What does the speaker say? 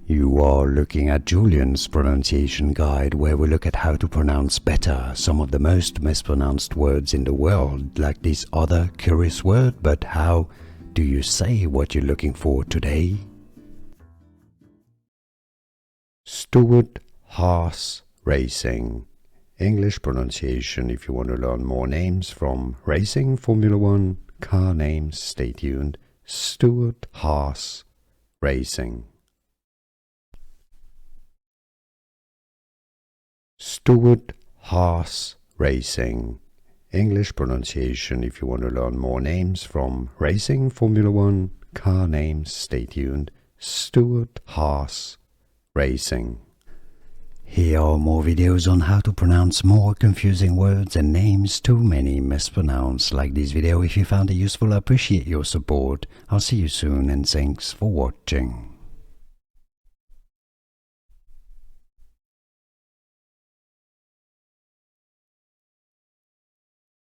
You are looking at Julian's pronunciation guide, where we look at how to pronounce better some of the most mispronounced words in the world, like this other curious word. But how do you say what you're looking for today? Stewart Haas Racing. English pronunciation if you want to learn more names from racing, Formula One, car names. Stay tuned. Stewart Haas Racing. Stewart Haas Racing. English pronunciation if you want to learn more names from racing, Formula One, car names. Stay tuned. Stewart Haas Racing. Here are more videos on how to pronounce more confusing words and names too many mispronounced. Like this video if you found it useful. I appreciate your support. I'll see you soon and thanks for watching.